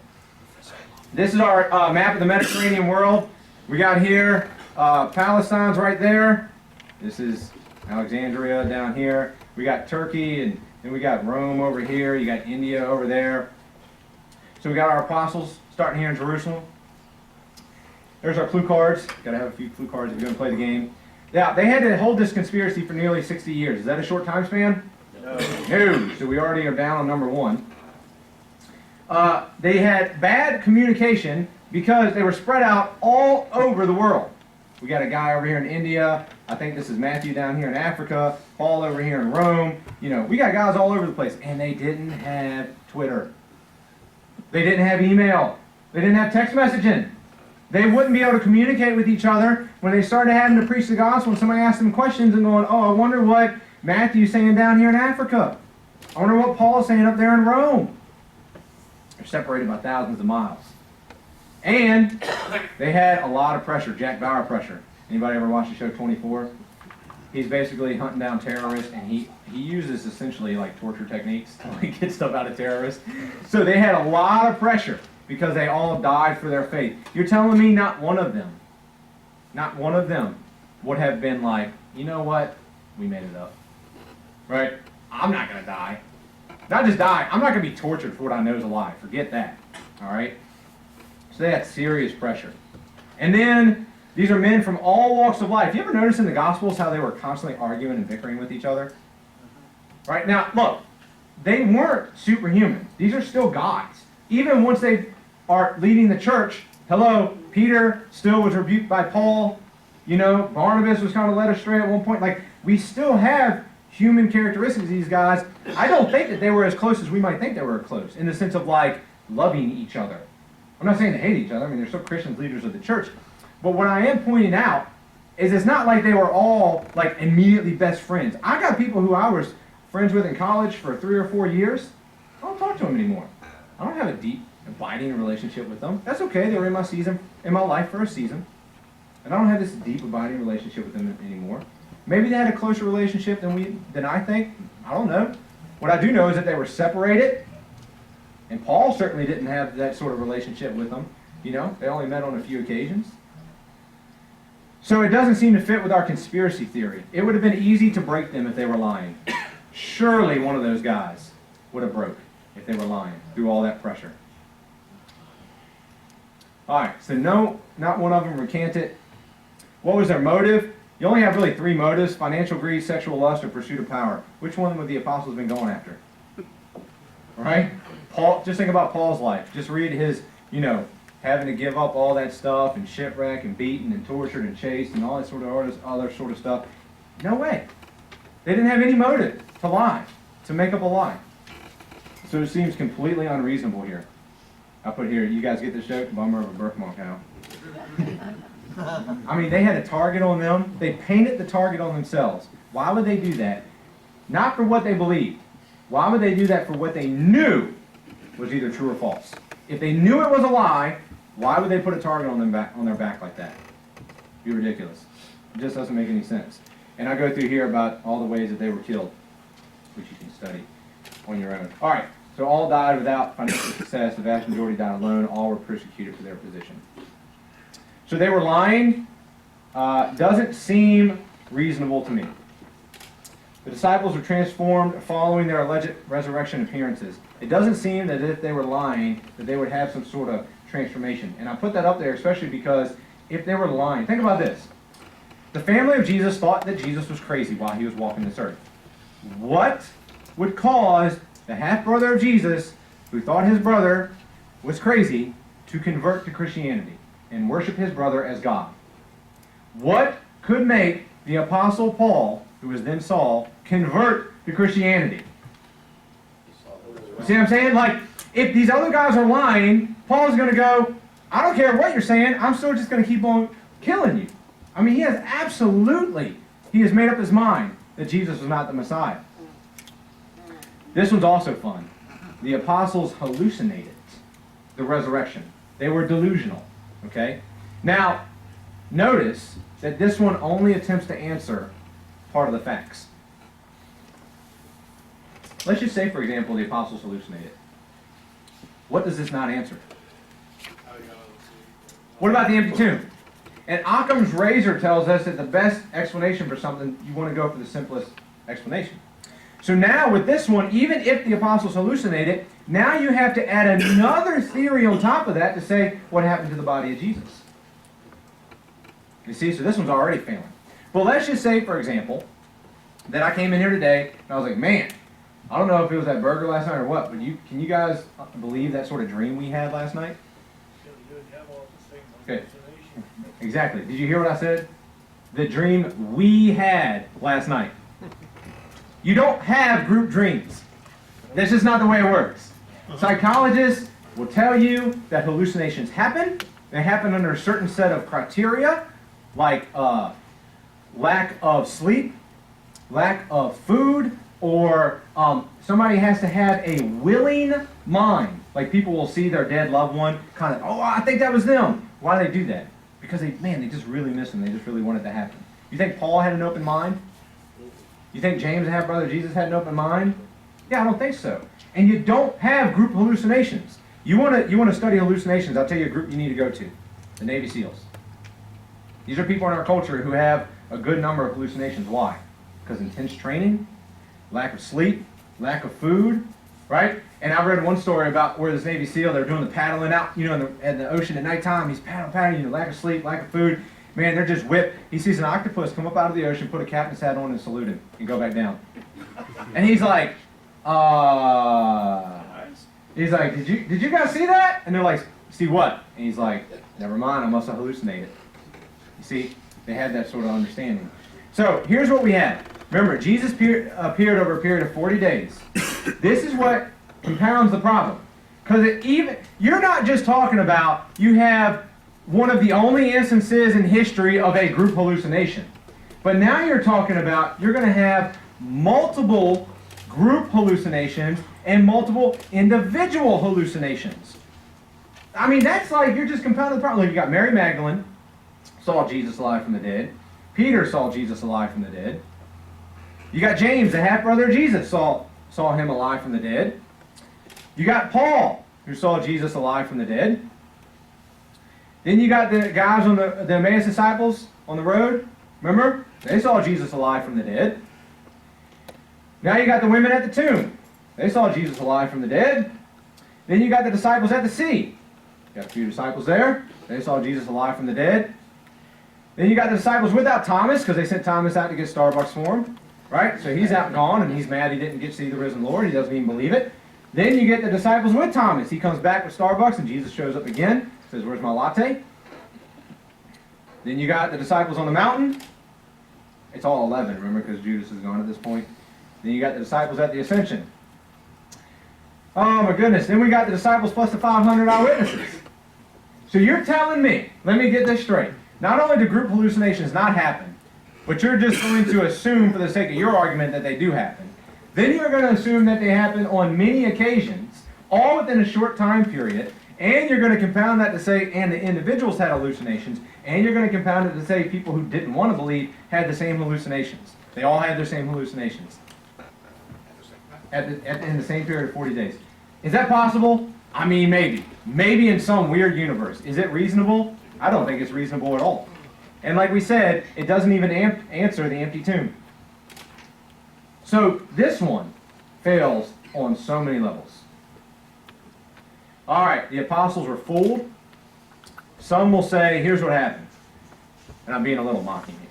This is our map of the Mediterranean world. We got here, Palestine's right there. This is Alexandria down here. We got Turkey, and then we got Rome over here. You got India over there. So we got our apostles starting here in Jerusalem. There's our clue cards. Got to have a few clue cards if you're going to play the game. Yeah, they had to hold this conspiracy for nearly 60 years. Is that a short time span? No. No. So we already are down on number 1. They had bad communication because they were spread out all over the world. We got a guy over here in India. I think this is Matthew down here in Africa. Paul over here in Rome. You know, we got guys all over the place. And they didn't have Twitter. They didn't have email. They didn't have text messaging. They wouldn't be able to communicate with each other when they started having to preach the gospel and somebody asked them questions and going, oh, I wonder what Matthew's saying down here in Africa. I wonder what Paul's saying up there in Rome. They're separated by thousands of miles. And they had a lot of pressure, Jack Bauer pressure. Anybody ever watch the show 24? He's basically hunting down terrorists, and he uses essentially like torture techniques to like get stuff out of terrorists. So they had a lot of pressure because they all died for their faith. You're telling me not one of them would have been like, you know what? We made it up. Right? I'm not going to die. Not just die, I'm not going to be tortured for what I know is a lie. Forget that. All right? So they had serious pressure. And then, these are men from all walks of life. You ever notice in the Gospels how they were constantly arguing and bickering with each other? Right? Now, look, they weren't superhuman. These are still gods. Even once they are leading the church, hello, Peter still was rebuked by Paul. You know, Barnabas was kind of led astray at one point. Like, we still have human characteristics of these guys. I don't think that they were as close as we might think they were close, in the sense of, like, loving each other. I'm not saying they hate each other. I mean, they're still Christians, leaders of the church. But what I am pointing out is it's not like they were all, like, immediately best friends. I got people who I was friends with in college for 3 or 4 years. I don't talk to them anymore. I don't have a deep, abiding relationship with them. That's okay. They were in my life for a season. And I don't have this deep, abiding relationship with them anymore. Maybe they had a closer relationship than I think. I don't know. What I do know is that they were separated. And Paul certainly didn't have that sort of relationship with them. You know, they only met on a few occasions. So it doesn't seem to fit with our conspiracy theory. It would have been easy to break them if they were lying. Surely one of those guys would have broke if they were lying through all that pressure. All right, so no, not one of them recanted. What was their motive? You only have really 3 motives: financial greed, sexual lust, or pursuit of power. Which one would the apostles been going after? Right? Paul. Just think about Paul's life. Just read his, you know, having to give up all that stuff, and shipwreck, and beaten, and tortured, and chased, and all that sort of other sort of stuff. No way. They didn't have any motive to lie, to make up a lie. So it seems completely unreasonable here. I put here, you guys get this joke? Bummer of a birthmark out. I mean, they had a target on them. They painted the target on themselves. Why would they do that? Not for what they believed. Why would they do that for what they knew was either true or false? If they knew it was a lie, why would they put a target on their back like that? It'd be ridiculous. It just doesn't make any sense. And I go through here about all the ways that they were killed, which you can study on your own. All right, so all died without financial success. The vast majority died alone. All were persecuted for their position. So they were lying. Doesn't seem reasonable to me. The disciples were transformed following their alleged resurrection appearances. It doesn't seem that if they were lying, that they would have some sort of transformation. And I put that up there especially because if they were lying, think about this. The family of Jesus thought that Jesus was crazy while he was walking this earth. What would cause the half-brother of Jesus, who thought his brother was crazy, to convert to Christianity and worship his brother as God? What could make the Apostle Paul, who was then Saul, convert to Christianity? You see what I'm saying? Like, if these other guys are lying, Paul's going to go, I don't care what you're saying, I'm still just going to keep on killing you. I mean, he has made up his mind that Jesus was not the Messiah. This one's also fun. The apostles hallucinated the resurrection. They were delusional. Okay? Now, notice that this one only attempts to answer part of the facts. Let's just say, for example, the apostles hallucinated. What does this not answer? What about the empty tomb? And Occam's razor tells us that the best explanation for something, you want to go for the simplest explanation. So now with this one, even if the apostles hallucinated, now you have to add another theory on top of that to say what happened to the body of Jesus. You see, so this one's already failing. But let's just say, for example, that I came in here today and I was like, man, I don't know if it was that burger last night or what, but can you guys believe that sort of dream we had last night? Okay. Exactly. Did you hear what I said? The dream we had last night. You don't have group dreams. That's just not the way it works. Psychologists will tell you that hallucinations happen. They happen under a certain set of criteria, like lack of sleep, lack of food, or somebody has to have a willing mind. Like people will see their dead loved one, kind of, oh, I think that was them. Why do they do that? Because they just really miss them. They just really want it to happen. You think Paul had an open mind? You think James and half-brother Jesus had an open mind? Yeah, I don't think so. And you don't have group hallucinations. You want to study hallucinations, I'll tell you a group you need to go to. The Navy SEALs. These are people in our culture who have a good number of hallucinations. Why? Because intense training, lack of sleep, lack of food, right? And I read one story about where this Navy SEAL, they're doing the paddling out, in the ocean at nighttime. He's paddling, lack of sleep, lack of food. Man, they're just whipped. He sees an octopus come up out of the ocean, put a captain's hat on and salute him, and go back down. And he's like, did you guys see that? And they're like, see what? And he's like, never mind, I must have hallucinated. You see, They had that sort of understanding. So here's what we had. Remember, Jesus appeared over a period of 40 days. This is what compounds the problem. Because you're not just talking about you have one of the only instances in history of a group hallucination. But now you're talking about you're going to have multiple group hallucinations and multiple individual hallucinations. I mean, that's like you're just compounding the problem. You got Mary Magdalene, saw Jesus alive from the dead. Peter saw Jesus alive from the dead. You got James, the half-brother of Jesus, saw him alive from the dead. You got Paul, who saw Jesus alive from the dead. Then you got the guys on the Emmaus disciples on the road. Remember? They saw Jesus alive from the dead. Now you got the women at the tomb. They saw Jesus alive from the dead. Then you got the disciples at the sea. You got a few disciples there. They saw Jesus alive from the dead. Then you got the disciples without Thomas, because they sent Thomas out to get Starbucks for him. Right? So he's out and gone, and he's mad he didn't get to see the risen Lord. He doesn't even believe it. Then you get the disciples with Thomas. He comes back with Starbucks, and Jesus shows up again. Says, "Where's my latte?" Then you got the disciples on the mountain. It's all 11, remember, because Judas is gone at this point. Then you got the disciples at the ascension. Oh my goodness. Then we got the disciples plus the 500 eyewitnesses. So you're telling me, let me get this straight. Not only do group hallucinations not happen, but you're just going to assume for the sake of your argument that they do happen. Then you're going to assume that they happen on many occasions, all within a short time period, and you're going to compound that to say, and the individuals had hallucinations, and you're going to compound it to say people who didn't want to believe had the same hallucinations. They all had their same hallucinations in the same period of 40 days. Is that possible? I mean, maybe. Maybe in some weird universe. Is it reasonable? I don't think it's reasonable at all. And like we said, it doesn't even answer the empty tomb. So this one fails on so many levels. All right, the apostles were fooled. Some will say, here's what happened. And I'm being a little mocking here.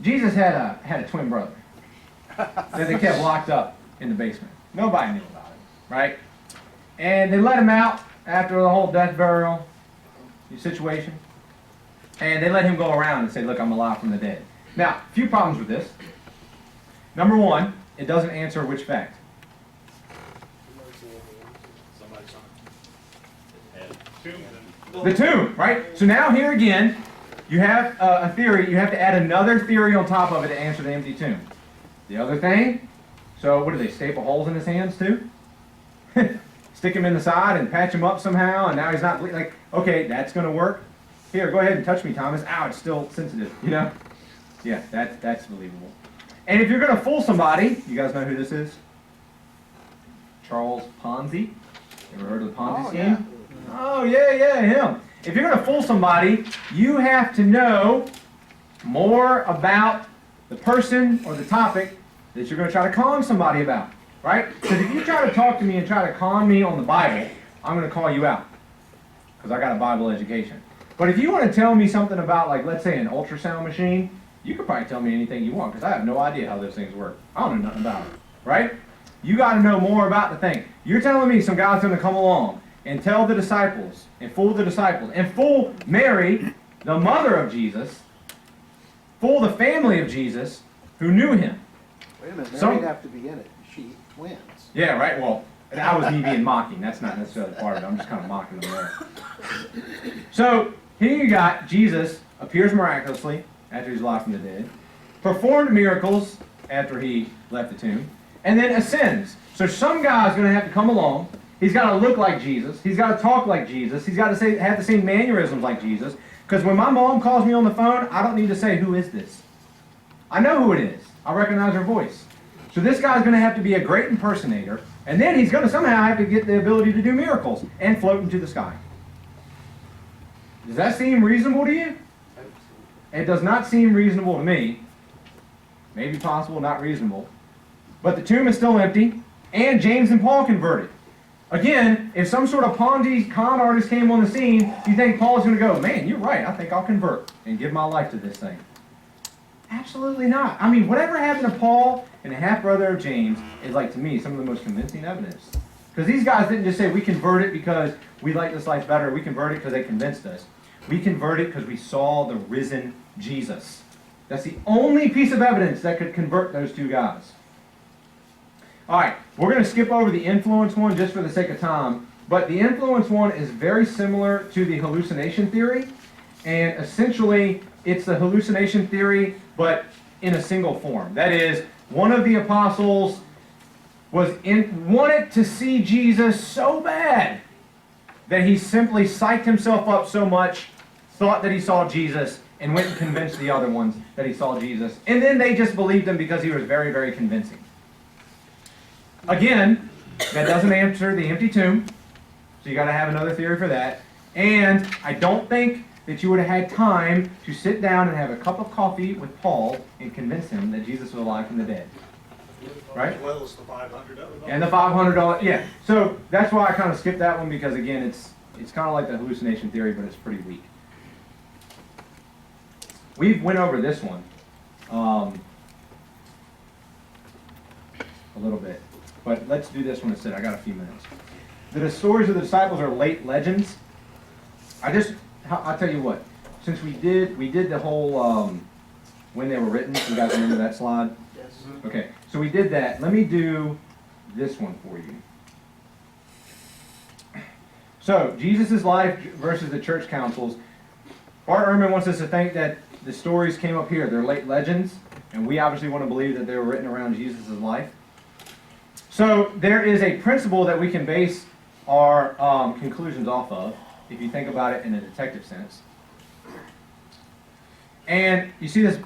Jesus had a twin brother that they kept locked up in the basement. Nobody knew about it, right? And they let him out after the whole death, burial situation. And they let him go around and say, look, I'm alive from the dead. Now, a few problems with this. Number one, it doesn't answer which fact. The tomb, right? So now here again, you have a theory. You have to add another theory on top of it to answer the empty tomb. The other thing, so what do they, staple holes in his hands too? Stick him in the side and patch him up somehow, and now he's not bleeding. Like, okay, that's going to work. Here, go ahead and touch me, Thomas. Ow, it's still sensitive, you know? Yeah, that's believable. And if you're going to fool somebody, you guys know who this is? Charles Ponzi. Ever heard of the Ponzi scheme? Yeah. Oh, yeah, him. If you're going to fool somebody, you have to know more about the person or the topic that you're going to try to con somebody about, right? Because if you try to talk to me and try to con me on the Bible, I'm going to call you out because I got a Bible education. But if you want to tell me something about, like, let's say an ultrasound machine, you could probably tell me anything you want because I have no idea how those things work. I don't know nothing about it, right? You got to know more about the thing. You're telling me some guy's going to come along and tell the disciples, and fool the disciples, and fool Mary, the mother of Jesus, fool the family of Jesus who knew him. Wait a minute, Mary'd have to be in it. She wins. Yeah, right, well, that was me being mocking. That's not necessarily part of it. I'm just kind of mocking them there. So, here you got Jesus appears miraculously after he's alive from the dead, performed miracles after he left the tomb, and then ascends. So some guy's going to have to come along. He's got to look like Jesus. He's got to talk like Jesus. He's got to have the same mannerisms like Jesus. Because when my mom calls me on the phone, I don't need to say, who is this? I know who it is. I recognize her voice. So this guy's going to have to be a great impersonator. And then he's going to somehow have to get the ability to do miracles and float into the sky. Does that seem reasonable to you? It does not seem reasonable to me. Maybe possible, not reasonable. But the tomb is still empty. And James and Paul converted. Again, if some sort of Ponzi con artist came on the scene, you think Paul's going to go, man, you're right, I think I'll convert and give my life to this thing. Absolutely not. I mean, whatever happened to Paul and the half-brother of James is, like, to me, some of the most convincing evidence. Because these guys didn't just say, we converted because we like this life better. We converted because they convinced us. We converted because we saw the risen Jesus. That's the only piece of evidence that could convert those two guys. All right, we're going to skip over the influence one just for the sake of time, but the influence one is very similar to the hallucination theory, and essentially it's the hallucination theory, but in a single form. That is, one of the apostles wanted to see Jesus so bad that he simply psyched himself up so much, thought that he saw Jesus, and went and convinced the other ones that he saw Jesus. And then they just believed him because he was very, very convincing. Again, that doesn't answer the empty tomb, so you got to have another theory for that. And I don't think that you would have had time to sit down and have a cup of coffee with Paul and convince him that Jesus was alive from the dead. Right? As well as the $500. And the $500, yeah. So that's why I kind of skipped that one, because again, it's kind of like the hallucination theory, but it's pretty weak. We went over this one a little bit, but let's do this one instead. I got a few minutes. The stories of the disciples are late legends. I'll tell you what. Since we did the whole when they were written. You guys remember that slide? Yes. Okay, so we did that. Let me do this one for you. So, Jesus' life versus the church councils. Bart Ehrman wants us to think that the stories came up here. They're late legends, and we obviously want to believe that they were written around Jesus' life. So, there is a principle that we can base our conclusions off of, if you think about it in a detective sense. And you see this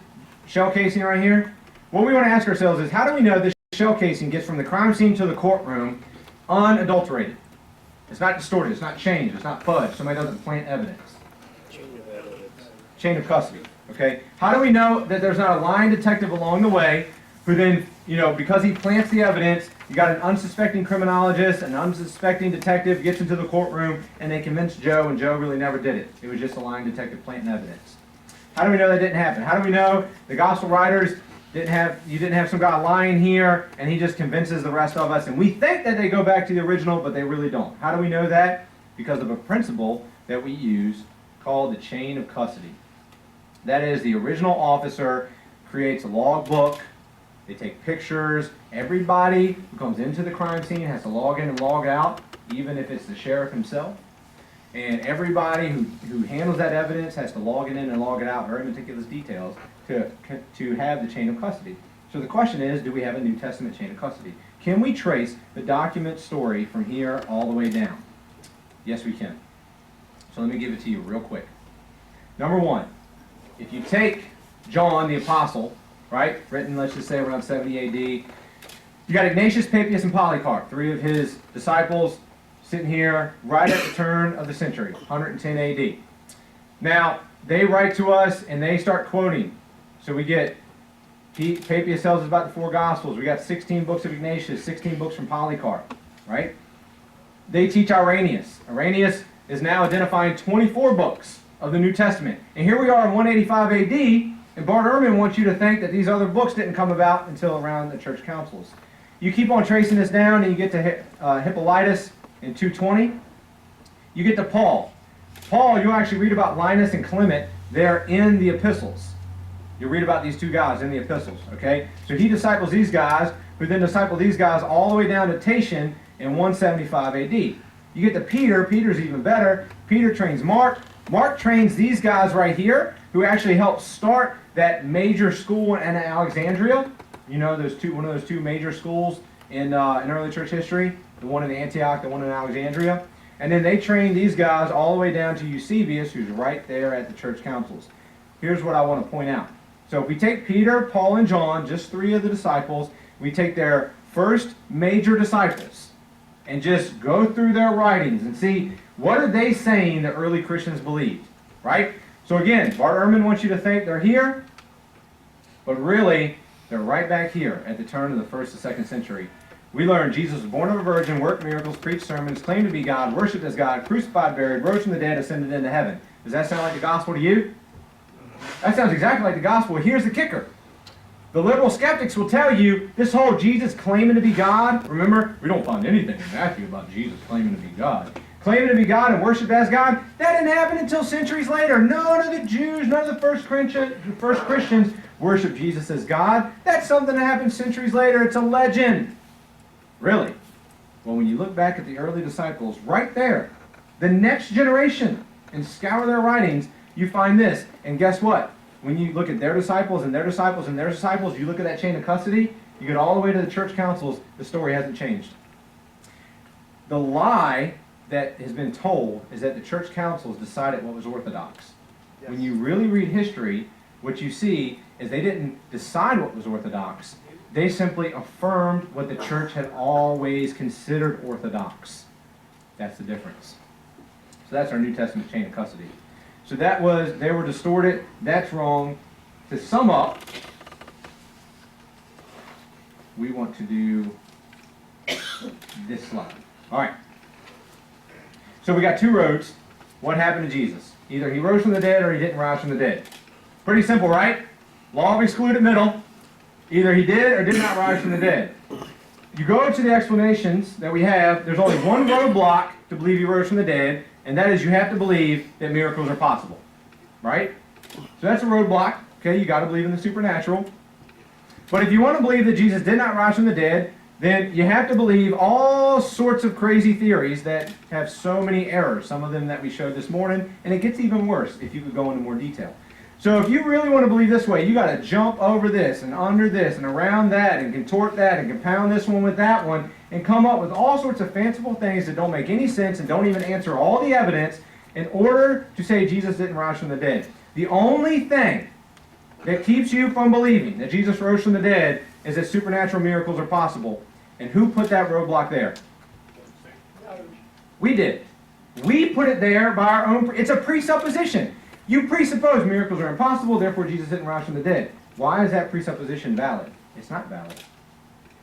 shell casing right here? What we want to ask ourselves is, how do we know this shell casing gets from the crime scene to the courtroom unadulterated? It's not distorted, it's not changed, it's not fudged. Somebody doesn't plant evidence. Chain of custody. Okay? How do we know that there's not a lying detective along the way who then, because he plants the evidence, you got an unsuspecting criminologist, an unsuspecting detective gets into the courtroom, and they convince Joe, and Joe really never did it. It was just a lying detective planting evidence. How do we know that didn't happen? How do we know the gospel writers didn't have some guy lying here, and he just convinces the rest of us, and we think that they go back to the original, but they really don't. How do we know that? Because of a principle that we use called the chain of custody. That is, the original officer creates a log book, they take pictures, everybody who comes into the crime scene has to log in and log out, even if it's the sheriff himself. And everybody who handles that evidence has to log it in and log it out, very meticulous details, to have the chain of custody. So the question is, do we have a New Testament chain of custody? Can we trace the document story from here all the way down? Yes, we can. So let me give it to you real quick. Number one, if you take John the Apostle, right, written, let's just say, around 70 A.D., you got Ignatius, Papias, and Polycarp, three of his disciples, sitting here right at the turn of the century, 110 A.D. Now, they write to us and they start quoting. So we get, Papias tells us about the four Gospels. We got 16 books of Ignatius, 16 books from Polycarp, right? They teach Irenaeus. Irenaeus is now identifying 24 books of the New Testament. And here we are in 185 A.D., and Bart Ehrman wants you to think that these other books didn't come about until around the church councils. You keep on tracing this down and you get to Hippolytus in 220. You get to Paul. Paul, you'll actually read about Linus and Clement there in the epistles. You'll read about these two guys in the epistles, okay? So he disciples these guys, who then disciple these guys all the way down to Tatian in 175 A.D. You get to Peter. Peter's even better. Peter trains Mark. Mark trains these guys right here, who actually helped start that major school in Alexandria. You know, one of those two major schools in early church history, the one in Antioch, the one in Alexandria. And then they train these guys all the way down to Eusebius, who's right there at the church councils. Here's what I want to point out. So if we take Peter, Paul, and John, just three of the disciples, we take their first major disciples and just go through their writings and see what are they saying the early Christians believed, right? So again, Bart Ehrman wants you to think they're here, but really, they're right back here at the turn of the 1st to 2nd century. We learn Jesus was born of a virgin, worked miracles, preached sermons, claimed to be God, worshipped as God, crucified, buried, rose from the dead, ascended into heaven. Does that sound like the gospel to you? That sounds exactly like the gospel. Here's the kicker. The liberal skeptics will tell you this whole Jesus claiming to be God. Remember, we don't find anything in Matthew about Jesus claiming to be God. claiming to be God and worshipped as God. That didn't happen until centuries later. None of the Jews, none of the first Christians worshiped Jesus as God. That's something that happened centuries later. It's a legend. Really? Well, when you look back at the early disciples, right there, the next generation, and scour their writings, you find this. And guess what? When you look at their disciples and their disciples and their disciples, you look at that chain of custody, you get all the way to the church councils, the story hasn't changed. The lie that has been told is that the church councils decided what was orthodox. Yes. When you really read history, what you see is they didn't decide what was orthodox. They simply affirmed what the church had always considered orthodox. That's the difference. So that's our New Testament chain of custody. So that was, they were distorted. That's wrong. To sum up, we want to do this slide. All right. So we got two roads. What happened to Jesus? Either he rose from the dead or he didn't rise from the dead. Pretty simple, right? Law of excluded middle. Either he did or did not rise from the dead. You go to the explanations that we have, there's only one roadblock to believe he rose from the dead, and that is you have to believe that miracles are possible. Right? So that's a roadblock. Okay, you got to believe in the supernatural. But if you want to believe that Jesus did not rise from the dead, then you have to believe all sorts of crazy theories that have so many errors, some of them that we showed this morning, and it gets even worse if you could go into more detail. So if you really want to believe this way, you got to jump over this and under this and around that and contort that and compound this one with that one and come up with all sorts of fanciful things that don't make any sense and don't even answer all the evidence in order to say Jesus didn't rise from the dead. The only thing that keeps you from believing that Jesus rose from the dead is that supernatural miracles are possible. And who put that roadblock there? We did. We put it there by our own. It's a presupposition. You presuppose miracles are impossible, therefore Jesus didn't rise from the dead. Why is that presupposition valid? It's not valid.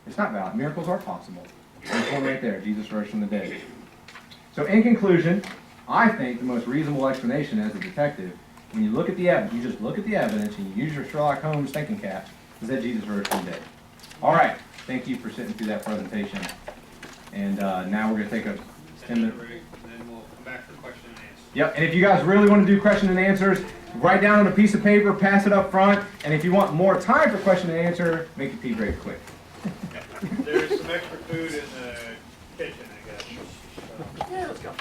It's not valid. Miracles are possible. There's one right there. Jesus rose from the dead. So in conclusion, I think the most reasonable explanation as a detective, when you look at the evidence, you just look at the evidence and you use your Sherlock Holmes thinking cap, is that Jesus rose from the dead. All right. Thank you for sitting through that presentation. And now we're going to take a 10-minute break. And then we'll come back for question and answer. Yep, and if you guys really want to do question and answers, write down on a piece of paper, pass it up front, and if you want more time for question and answer, make your tea break quick. There's some extra food in the kitchen, I guess. Yeah, let's go.